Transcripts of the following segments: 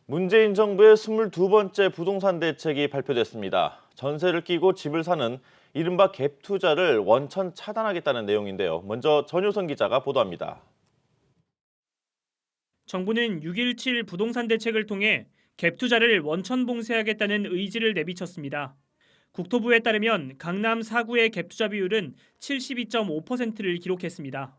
문재인 정부의 22번째 부동산 대책이 발표됐습니다. 전세를 끼고 집을 사는 이른바 갭 투자를 원천 차단하겠다는 내용인데요. 먼저 전효선 기자가 보도합니다. 정부는 6.17 부동산 대책을 통해 갭 투자를 원천 봉쇄하겠다는 의지를 내비쳤습니다. 국토부에 따르면 강남 4구의 갭 투자 비율은 72.5%를 기록했습니다.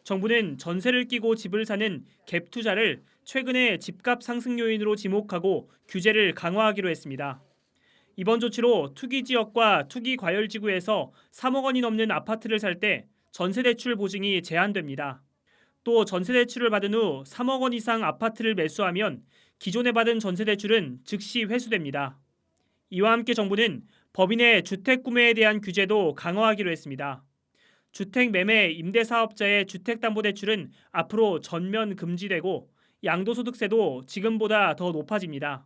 정부는 전세를 끼고 집을 사는 갭 투자를 최근에 집값 상승 요인으로 지목하고 규제를 강화하기로 했습니다. 이번 조치로 투기 지역과 투기 과열 지구에서 3억 원이 넘는 아파트를 살 때 전세 대출 보증이 제한됩니다. 또 전세 대출을 받은 후 3억 원 이상 아파트를 매수하면 기존에 받은 전세 대출은 즉시 회수됩니다. 이와 함께 정부는 법인의 주택 구매에 대한 규제도 강화하기로 했습니다. 주택 매매 임대사업자의 주택담보대출은 앞으로 전면 금지되고 양도소득세도 지금보다 더 높아집니다.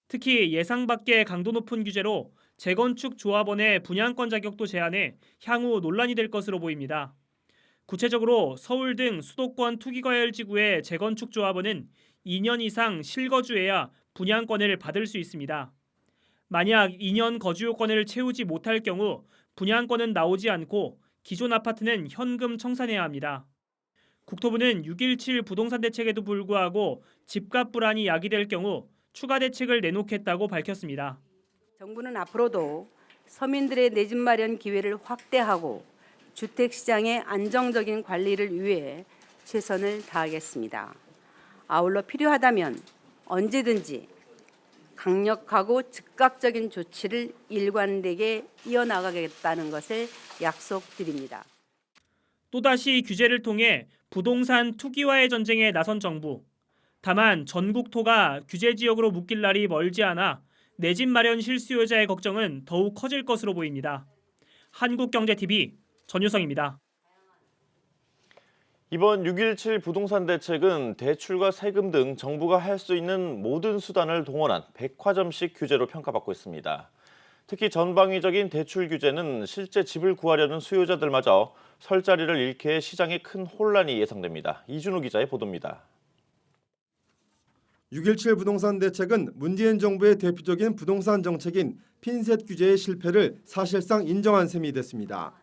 특히 예상 밖의 강도 높은 규제로 재건축 조합원의 분양권 자격도 제한해 향후 논란이 될 것으로 보입니다. 구체적으로 서울 등 수도권 투기과열 지구의 재건축 조합원은 2년 이상 실거주해야 분양권을 받을 수 있습니다. 만약 2년 거주 요건을 채우지 못할 경우 분양권은 나오지 않고 기존 아파트는 현금 청산해야 합니다. 국토부는 6.17 부동산 대책에도 불구하고 집값 불안이 야기될 경우 추가 대책을 내놓겠다고 밝혔습니다. 정부는 앞으로도 서민들의 내 집 마련 기회를 확대하고 주택시장의 안정적인 관리를 위해 최선을 다하겠습니다. 아울러 필요하다면 언제든지 강력하고 즉각적인 조치를 일관되게 이어나가겠다는 것을 약속드립니다. 또다시 규제를 통해 부동산 투기와의 전쟁에 나선 정부. 다만 전국토가 규제 지역으로 묶일 날이 멀지 않아 내 집 마련 실수요자의 걱정은 더욱 커질 것으로 보입니다. 한국경제TV 전유성입니다. 이번 6.17 부동산 대책은 대출과 세금 등 정부가 할 수 있는 모든 수단을 동원한 백화점식 규제로 평가받고 있습니다. 특히 전방위적인 대출 규제는 실제 집을 구하려는 수요자들마저 설 자리를 잃게 해 시장에 큰 혼란이 예상됩니다. 이준우 기자의 보도입니다. 6.17 부동산 대책은 문재인 정부의 대표적인 부동산 정책인 핀셋 규제의 실패를 사실상 인정한 셈이 됐습니다.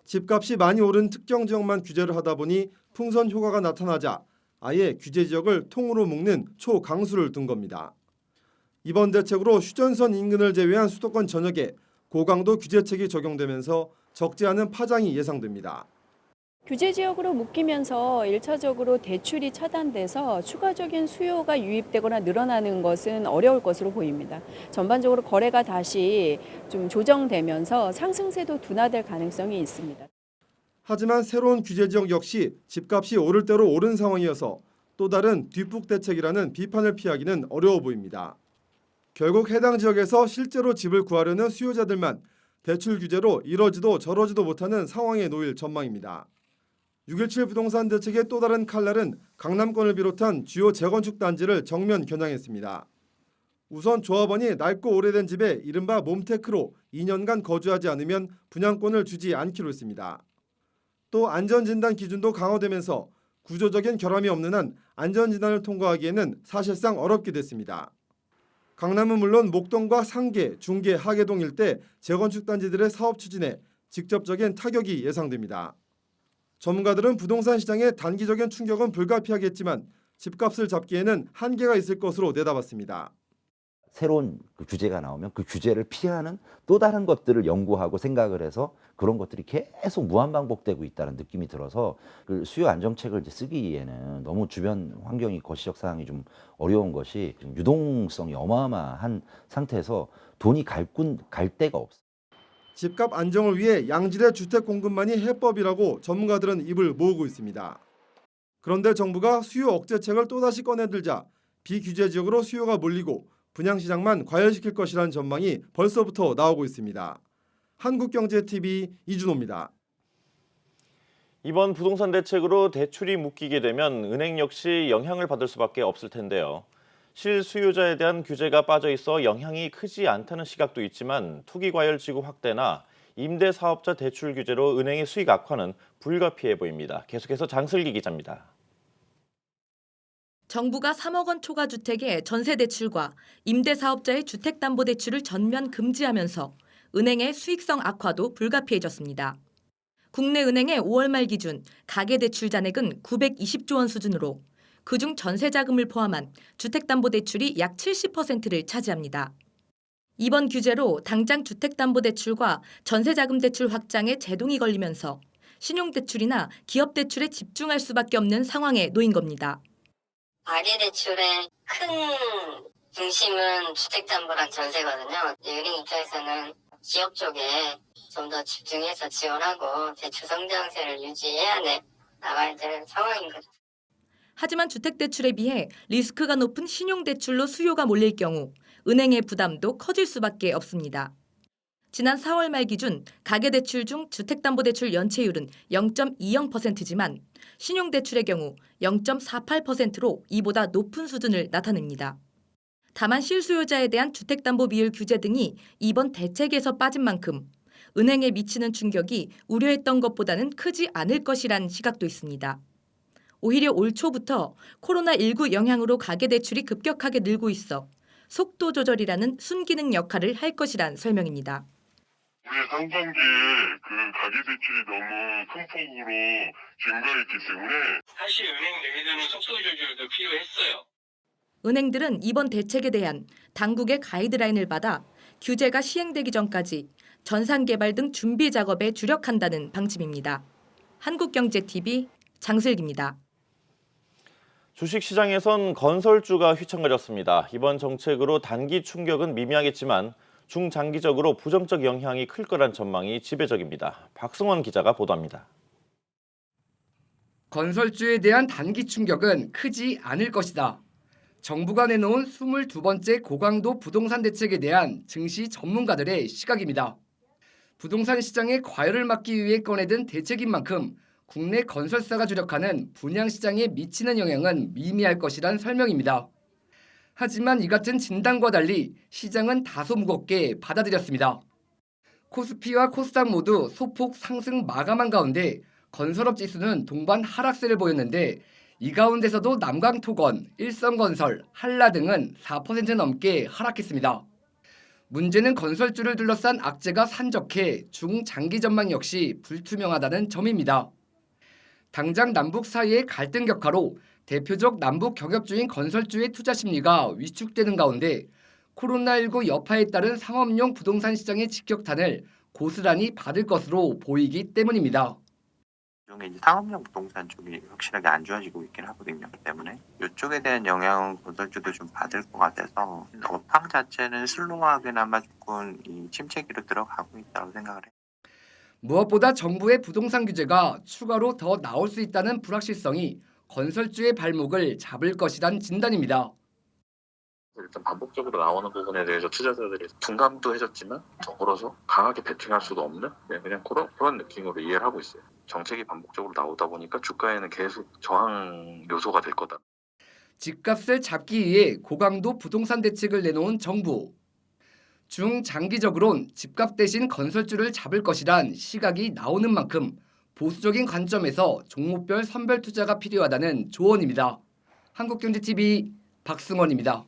집값이 많이 오른 특정 지역만 규제를 하다 보니 풍선 효과가 나타나자 아예 규제 지역을 통으로 묶는 초강수를 둔 겁니다. 이번 대책으로 휴전선 인근을 제외한 수도권 전역에 고강도 규제책이 적용되면서 적지 않은 파장이 예상됩니다. 규제 지역으로 묶이면서 1차적으로 대출이 차단돼서 추가적인 수요가 유입되거나 늘어나는 것은 어려울 것으로 보입니다. 전반적으로 거래가 다시 좀 조정되면서 상승세도 둔화될 가능성이 있습니다. 하지만 새로운 규제 지역 역시 집값이 오를 대로 오른 상황이어서 또 다른 뒷북 대책이라는 비판을 피하기는 어려워 보입니다. 결국 해당 지역에서 실제로 집을 구하려는 수요자들만 대출 규제로 이러지도 저러지도 못하는 상황에 놓일 전망입니다. 6.17 부동산 대책의 또 다른 칼날은 강남권을 비롯한 주요 재건축 단지를 정면 겨냥했습니다. 우선 조합원이 낡고 오래된 집에 이른바 몸테크로 2년간 거주하지 않으면 분양권을 주지 않기로 했습니다. 또 안전진단 기준도 강화되면서 구조적인 결함이 없는 한 안전진단을 통과하기에는 사실상 어렵게 됐습니다. 강남은 물론 목동과 상계, 중계, 하계동 일대 재건축 단지들의 사업 추진에 직접적인 타격이 예상됩니다. 전문가들은 부동산 시장의 단기적인 충격은 불가피하겠지만 집값을 잡기에는 한계가 있을 것으로 내다봤습니다. 새로운 그 규제가 나오면 그 규제를 피하는 또 다른 것들을 연구하고 생각을 해서 그런 것들이 계속 무한반복되고 있다는 느낌이 들어서 그 수요 안정책을 이제 쓰기에는 너무 주변 환경이 거시적 상황이 좀 어려운 것이 좀 유동성이 어마어마한 상태에서 돈이 갈 데가 없어요. 집값 안정을 위해 양질의 주택 공급만이 해법이라고 전문가들은 입을 모으고 있습니다. 그런데 정부가 수요 억제책을 또다시 꺼내들자 비규제 지역으로 수요가 몰리고 분양시장만 과열시킬 것이라는 전망이 벌써부터 나오고 있습니다. 한국경제TV 이준호입니다. 이번 부동산 대책으로 대출이 묶이게 되면 은행 역시 영향을 받을 수밖에 없을 텐데요. 실수요자에 대한 규제가 빠져 있어 영향이 크지 않다는 시각도 있지만 투기과열지구 확대나 임대사업자 대출 규제로 은행의 수익 악화는 불가피해 보입니다. 계속해서 장슬기 기자입니다. 정부가 3억 원 초과 주택의 전세 대출과 임대 사업자의 주택 담보 대출을 전면 금지하면서 은행의 수익성 악화도 불가피해졌습니다. 국내 은행의 5월 말 기준 가계 대출 잔액은 920조 원 수준으로 그중 전세 자금을 포함한 주택 담보 대출이 약 70%를 차지합니다. 이번 규제로 당장 주택 담보 대출과 전세 자금 대출 확장에 제동이 걸리면서 신용 대출이나 기업 대출에 집중할 수밖에 없는 상황에 놓인 겁니다. 가계대출의 큰 중심은 주택담보랑 전세거든요. 은행 입장에서는 기업 쪽에 좀 더 집중해서 지원하고 대출 성장세를 유지해야 나가야 되는 상황인 거죠. 하지만 주택대출에 비해 리스크가 높은 신용대출로 수요가 몰릴 경우 은행의 부담도 커질 수밖에 없습니다. 지난 4월 말 기준 가계대출 중 주택담보대출 연체율은 0.20%지만 신용대출의 경우 0.48%로 이보다 높은 수준을 나타냅니다. 다만 실수요자에 대한 주택담보 비율 규제 등이 이번 대책에서 빠진 만큼 은행에 미치는 충격이 우려했던 것보다는 크지 않을 것이란 시각도 있습니다. 오히려 올 초부터 코로나19 영향으로 가계대출이 급격하게 늘고 있어 속도 조절이라는 순기능 역할을 할 것이란 설명입니다. 올해 상반기에 가계대출이 너무 큰 폭으로 증가했기 때문에 사실 은행 내에서는 속도 조절도 필요했어요. 은행들은 이번 대책에 대한 당국의 가이드라인을 받아 규제가 시행되기 전까지 전산개발 등 준비 작업에 주력한다는 방침입니다. 한국경제TV 장슬기입니다. 주식시장에선 건설주가 휘청거렸습니다. 이번 정책으로 단기 충격은 미미하겠지만 중장기적으로 부정적 영향이 클 거란 전망이 지배적입니다. 박승원 기자가 보도합니다. 건설주에 대한 단기 충격은 크지 않을 것이다. 정부가 내놓은 22번째 고강도 부동산 대책에 대한 증시 전문가들의 시각입니다. 부동산 시장의 과열을 막기 위해 꺼내든 대책인 만큼 국내 건설사가 주력하는 분양시장에 미치는 영향은 미미할 것이란 설명입니다. 하지만 이 같은 진단과 달리 시장은 다소 무겁게 받아들였습니다. 코스피와 코스닥 모두 소폭 상승 마감한 가운데 건설업 지수는 동반 하락세를 보였는데 이 가운데서도 남강토건, 일성건설, 한라 등은 4% 넘게 하락했습니다. 문제는 건설주를 둘러싼 악재가 산적해 중장기 전망 역시 불투명하다는 점입니다. 당장 남북 사이의 갈등 격화로 대표적 남북 경협주인 건설주의 투자 심리가 위축되는 가운데 코로나19 여파에 따른 상업용 부동산 시장의 직격탄을 고스란히 받을 것으로 보이기 때문입니다. 이제 상업용 부동산 쪽이 확실하게 안 좋아지고 있긴 하거든요. 때문에 이쪽에 대한 영향은 건설주도 좀 받을 것 같아서 업황 자체는 슬로우하게나마 조금 이 침체기로 들어가고 있다고 생각을 해요. 무엇보다 정부의 부동산 규제가 추가로 더 나올 수 있다는 불확실성이 건설주의 발목을 잡을 것이란 진단입니다. 일단 반복적으로 나오는 부분에 대해서 투자자들이 둔감도 해졌지만 더불어서 강하게 베팅할 수도 없는 그냥 그런 느낌으로 이해를 하고 있어요. 정책이 반복적으로 나오다 보니까 주가에는 계속 저항 요소가 될 거다. 집값을 잡기 위해 고강도 부동산 대책을 내놓은 정부. 중장기적으론 집값 대신 건설주를 잡을 것이란 시각이 나오는 만큼 보수적인 관점에서 종목별 선별 투자가 필요하다는 조언입니다. 한국경제TV 박승원입니다.